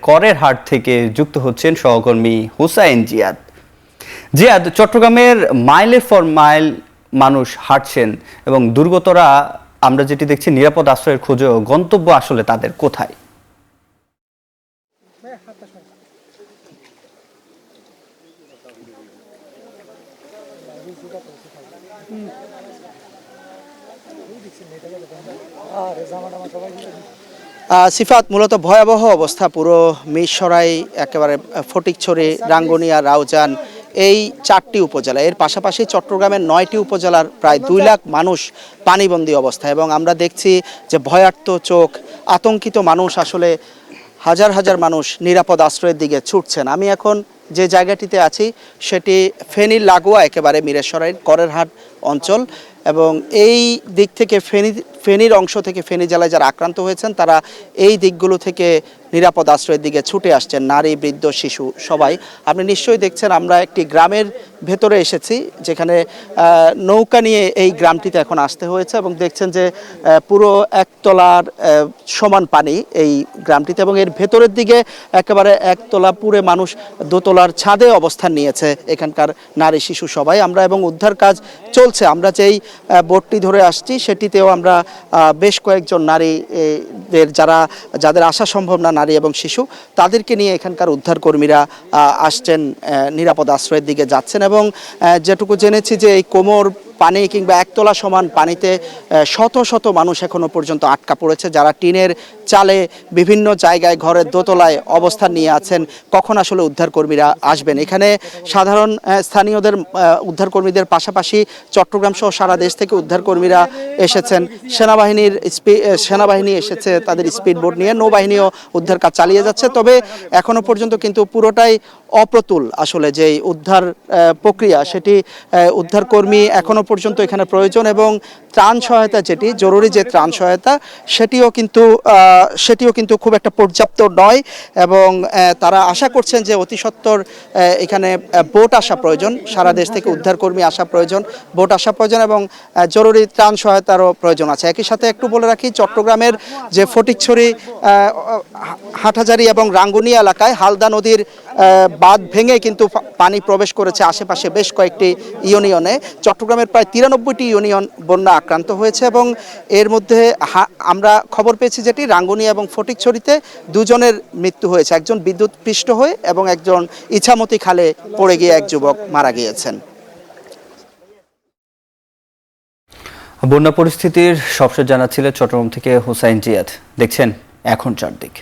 করের হাট থেকে যুক্ত হচ্ছেন সহকর্মী হুসাইন জিয়াদ। জিয়াদ, চট্টগ্রামের মাইলের পর মাইল মানুষ হাঁটছেন এবং দুর্গতরা আমরা যেটি দেখছি নিরাপদ আশ্রয়ের খোঁজেও গন্তব্য আসলে তাদের কোথায়? সিফাত, মূলত ভয়াবহ অবস্থা পুরো মিরসরাই, একেবারে ফটিকছড়ি, রাঙ্গুনিয়া, রাউজান, এই 4টি উপজেলা, এর পাশাপাশি চট্টগ্রামের 9টি উপজেলার প্রায় 2 লাখ মানুষ পানিবন্দী অবস্থা। এবং আমরা দেখছি যে ভয়ার্ত চোখ, আতঙ্কিত মানুষ, আসলে হাজার হাজার মানুষ নিরাপদ আশ্রয়ের দিকে ছুটছেন। আমি এখন যে জায়গাটিতে আছি সেটি ফেনীর লাগোয়া একেবারে মিরসরাইয়ের করেরহাট অঞ্চল, এবং এই দিক থেকে ফেনীর অংশ থেকে ফেনী জেলায় যারা আক্রান্ত হয়েছেন তারা এই দিকগুলো থেকে নিরাপদ আশ্রয়ের দিকে ছুটে আসছেন, নারী, বৃদ্ধ, শিশু সবাই। আপনি নিশ্চয়ই দেখছেন আমরা একটি গ্রামের ভেতরে এসেছি, যেখানে নৌকা নিয়ে এই গ্রামটিতে এখন আসতে হয়েছে, এবং দেখছেন যে পুরো একতলার সমান পানি এই গ্রামটিতে, এবং এর ভেতরের দিকে একেবারে একতলা পুরে মানুষ দোতলার ছাদে অবস্থান নিয়েছে এখানকার নারী, শিশু সবাই। আমরা এবং উদ্ধার কাজ চলছে। আমরা যেই বোটটি ধরে আসছি সেটিতেও আমরা বেশ কয়েকজন নারীদের যাদের আসা সম্ভব না, নারী এবং শিশু, তাদেরকে নিয়ে এখানকার উদ্ধার কর্মীরা আসছেন, নিরাপদ আশ্রয়ের দিকে যাচ্ছেন। এবং যেটুকু জেনেছি যে এই কোমর পানি কিংবা একতলা সমান পানিতে শত শত মানুষ এখনো পর্যন্ত আটকা পড়েছে, যারা টিনের চালে বিভিন্ন জায়গায় ঘরের দোতলায় অবস্থান নিয়ে আছেন। কখন আসলে উদ্ধার কর্মীরা আসবেন? এখানে সাধারণ স্থানীয়দের উদ্ধারকর্মীদের পাশাপাশি চট্টগ্রাম সহ সারা দেশ থেকে উদ্ধার কর্মীরা এসেছেন। সেনাবাহিনী এসেছে তাদের স্পিড বোট নিয়ে, নৌবাহিনীও উদ্ধার কাজ চালিয়ে যাচ্ছে। তবে এখনো পর্যন্ত কিন্তু পুরোটাই অপ্রতুল আসলে যে উদ্ধার প্রক্রিয়া, সেটি উদ্ধারকর্মী এখনো পর্যন্ত এখানে প্রয়োজন, এবং ত্রাণ সহায়তা, যেটি জরুরি যে ত্রাণ সহায়তা, সেটিও কিন্তু খুব একটা পর্যাপ্ত নয়। এবং তারা আশা করছেন যে অতি সত্বর এখানে বোট আসা প্রয়োজন, সারা দেশ থেকে উদ্ধারকর্মী আসা প্রয়োজন, বোট আসা প্রয়োজন, এবং জরুরি ত্রাণ সহায়তারও প্রয়োজন আছে। একই সাথে একটু বলে রাখি, চট্টগ্রামের যে ফটিকছড়ি, হাটহাজারী এবং রাঙ্গুনিয়া এলাকায় হালদা নদীর বাঁধ ভেঙে কিন্তু পানি প্রবেশ করেছে আশেপাশে বেশ কয়েকটি ইউনিয়নে। চট্টগ্রামের প্রায় 93টি ইউনিয়ন বন্যা আক্রান্ত হয়েছে, এবং এর মধ্যে আমরা খবর পেয়েছি যেটি রাঙ্গুনিয়া এবং ফটিকছড়িতে 2 জনের মৃত্যু হয়েছে, একজন বিদ্যুৎপৃষ্ট হয়ে এবং একজন ইছামতি খালে পড়ে গিয়ে এক যুবক মারা গিয়েছেন। বন্যা পরিস্থিতির সবশেষ জানাচ্ছিলেন চট্টগ্রাম থেকে হুসাইন জিয়াদ। দেখছেন এখন চারদিক।